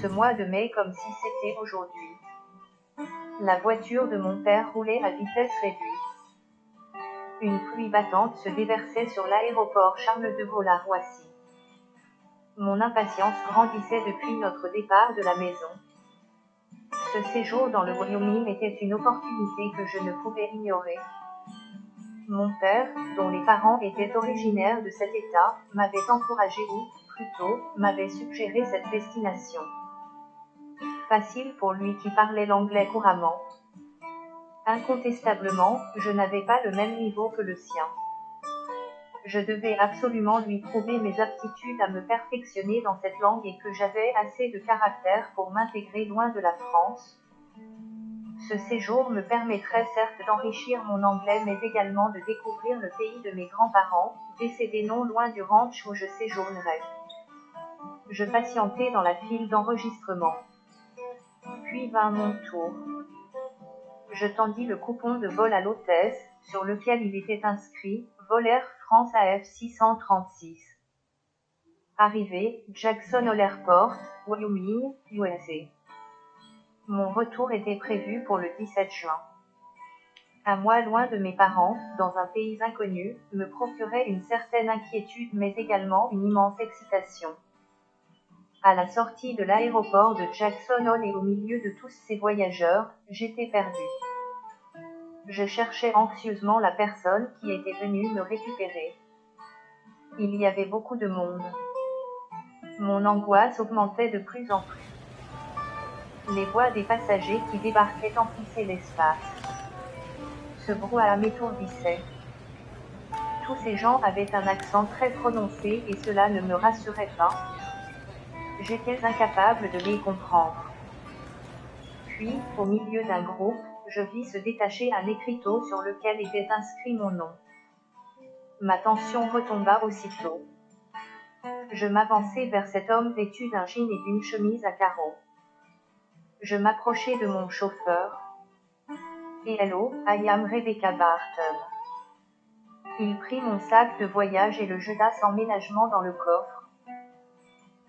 ce mois de mai comme si c'était aujourd'hui. La voiture de mon père roulait à vitesse réduite. Une pluie battante se déversait sur l'aéroport Charles de Gaulle à Roissy. Mon impatience grandissait depuis notre départ de la maison. Ce séjour dans le Wyoming était une opportunité que je ne pouvais ignorer. Mon père, dont les parents étaient originaires de cet État, m'avait encouragé ou, plutôt, m'avait suggéré cette destination. Facile pour lui qui parlait l'anglais couramment. Incontestablement, je n'avais pas le même niveau que le sien. Je devais absolument lui prouver mes aptitudes à me perfectionner dans cette langue et que j'avais assez de caractère pour m'intégrer loin de la France. Ce séjour me permettrait certes d'enrichir mon anglais mais également de découvrir le pays de mes grands-parents, décédés non loin du ranch où je séjournerais. Je patientai dans la file d'enregistrement. Puis vint mon tour. Je tendis le coupon de vol à l'hôtesse, sur lequel il était inscrit « Vol Air France AF 636 ». Arrivé, Jackson Hole Airport, Wyoming, USA. Mon retour était prévu pour le 17 juin. À moi loin de mes parents, dans un pays inconnu, me procurait une certaine inquiétude mais également une immense excitation. À la sortie de l'aéroport de Jackson Hole et au milieu de tous ces voyageurs, j'étais perdu. Je cherchais anxieusement la personne qui était venue me récupérer. Il y avait beaucoup de monde. Mon angoisse augmentait de plus en plus. Les voix des passagers qui débarquaient emplissaient l'espace. Ce brouhaha m'étourdissait. Tous ces gens avaient un accent très prononcé et cela ne me rassurait pas. J'étais incapable de les comprendre. Puis, au milieu d'un groupe, je vis se détacher un écriteau sur lequel était inscrit mon nom. Ma tension retomba aussitôt. Je m'avançai vers cet homme vêtu d'un jean et d'une chemise à carreaux. Je m'approchai de mon chauffeur. « Hello, I am Rebecca Barton. » Il prit mon sac de voyage et le jeta sans ménagement dans le coffre.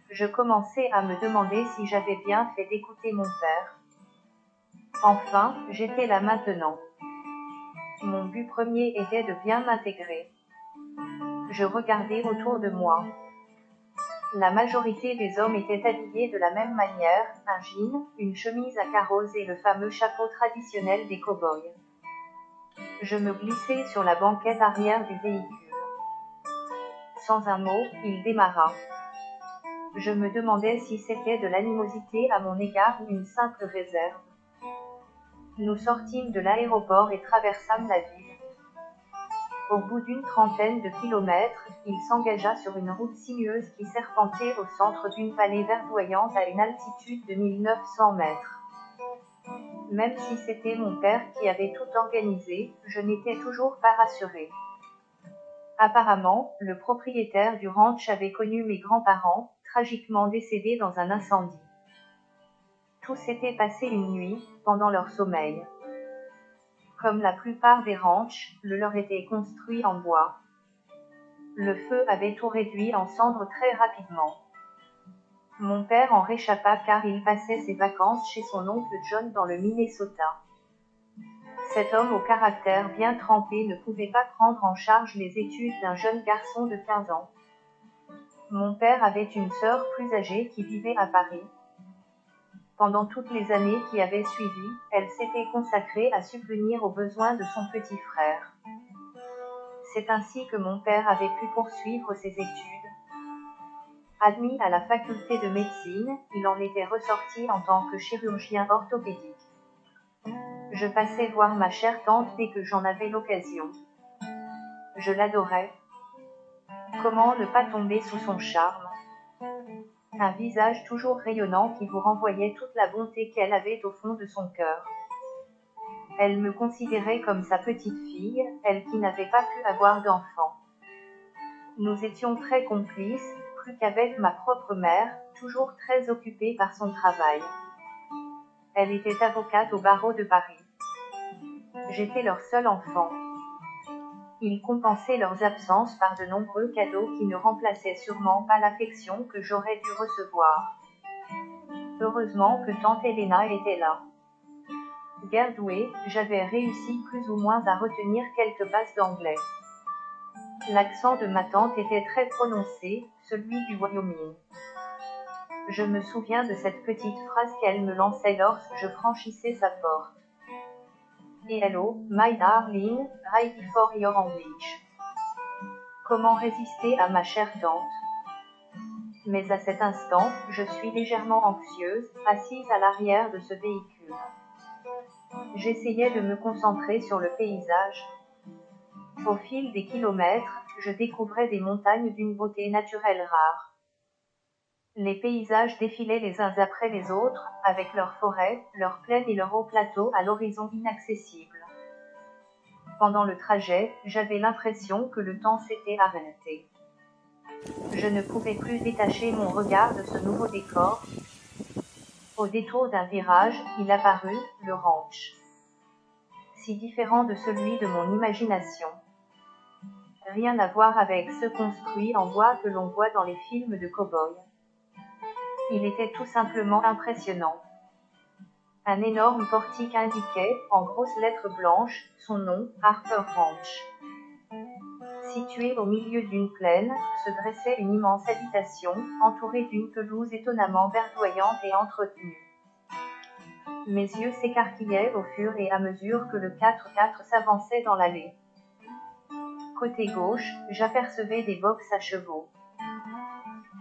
Je commençai à me demander si j'avais bien fait d'écouter mon père. Enfin, j'étais là maintenant. Mon but premier était de bien m'intégrer. Je regardais autour de moi. La majorité des hommes étaient habillés de la même manière, un jean, une chemise à carreaux et le fameux chapeau traditionnel des cow-boys. Je me glissai sur la banquette arrière du véhicule. Sans un mot, il démarra. Je me demandais si c'était de l'animosité à mon égard ou une simple réserve. Nous sortîmes de l'aéroport et traversâmes la ville. Au bout d'une trentaine de kilomètres, il s'engagea sur une route sinueuse qui serpentait au centre d'une vallée verdoyante à une altitude de 1900 mètres. Même si c'était mon père qui avait tout organisé, je n'étais toujours pas rassurée. Apparemment, le propriétaire du ranch avait connu mes grands-parents, tragiquement décédés dans un incendie. Tout s'était passé une nuit, pendant leur sommeil. Comme la plupart des ranchs, le leur était construit en bois. Le feu avait tout réduit en cendres très rapidement. Mon père en réchappa car il passait ses vacances chez son oncle John dans le Minnesota. Cet homme au caractère bien trempé ne pouvait pas prendre en charge les études d'un jeune garçon de 15 ans. Mon père avait une sœur plus âgée qui vivait à Paris. Pendant toutes les années qui avaient suivi, elle s'était consacrée à subvenir aux besoins de son petit frère. C'est ainsi que mon père avait pu poursuivre ses études. Admis à la faculté de médecine, il en était ressorti en tant que chirurgien orthopédique. Je passais voir ma chère tante dès que j'en avais l'occasion. Je l'adorais. Comment ne pas tomber sous son charme? Un visage toujours rayonnant qui vous renvoyait toute la bonté qu'elle avait au fond de son cœur. Elle me considérait comme sa petite fille, elle qui n'avait pas pu avoir d'enfant. Nous étions très complices, plus qu'avec ma propre mère, toujours très occupée par son travail. Elle était avocate au barreau de Paris. J'étais leur seul enfant. Ils compensaient leurs absences par de nombreux cadeaux qui ne remplaçaient sûrement pas l'affection que j'aurais dû recevoir. Heureusement que tante Helena était là. Guère douée, j'avais réussi plus ou moins à retenir quelques bases d'anglais. L'accent de ma tante était très prononcé, celui du Wyoming. Je me souviens de cette petite phrase qu'elle me lançait lorsque je franchissais sa porte. Hello, my darling, ready for your English. Comment résister à ma chère tante? Mais à cet instant, je suis légèrement anxieuse, assise à l'arrière de ce véhicule. J'essayais de me concentrer sur le paysage. Au fil des kilomètres, je découvrais des montagnes d'une beauté naturelle rare. Les paysages défilaient les uns après les autres, avec leurs forêts, leurs plaines et leurs hauts plateaux à l'horizon inaccessible. Pendant le trajet, j'avais l'impression que le temps s'était arrêté. Je ne pouvais plus détacher mon regard de ce nouveau décor. Au détour d'un virage, il apparut, le ranch. Si différent de celui de mon imagination. Rien à voir avec ceux construits en bois que l'on voit dans les films de cow-boys. Il était tout simplement impressionnant. Un énorme portique indiquait, en grosses lettres blanches, son nom, Harper Ranch. Située au milieu d'une plaine, se dressait une immense habitation, entourée d'une pelouse étonnamment verdoyante et entretenue. Mes yeux s'écarquillaient au fur et à mesure que le 4x4 s'avançait dans l'allée. Côté gauche, j'apercevais des boxes à chevaux.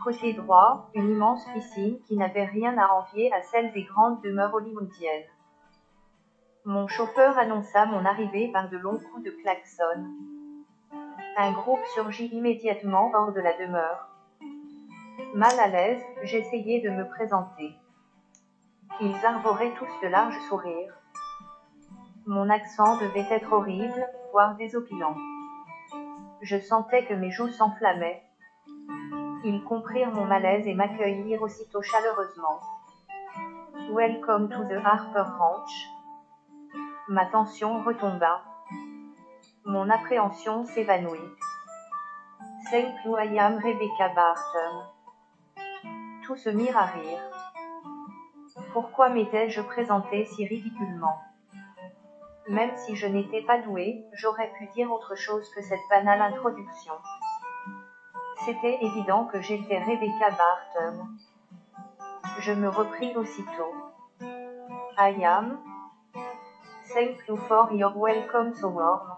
Côté droit, une immense piscine qui n'avait rien à envier à celle des grandes demeures hollywoodiennes. Mon chauffeur annonça mon arrivée par de longs coups de klaxon. Un groupe surgit immédiatement hors de la demeure. Mal à l'aise, j'essayai de me présenter. Ils arboraient tous de larges sourires. Mon accent devait être horrible, voire désopilant. Je sentais que mes joues s'enflammaient. Ils comprirent mon malaise et m'accueillirent aussitôt chaleureusement. Welcome to the Harper Ranch. Ma tension retomba. Mon appréhension s'évanouit. Thank you, I am Rebecca Barton. Tous se mirent à rire. Pourquoi m'étais-je présentée si ridiculement? Même si je n'étais pas douée, j'aurais pu dire autre chose que cette banale introduction. C'était évident que j'étais Rebecca Barton. Je me repris aussitôt. I am. Thank you for your welcome so warm.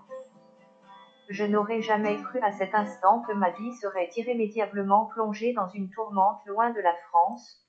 Je n'aurais jamais cru à cet instant que ma vie serait irrémédiablement plongée dans une tourmente loin de la France,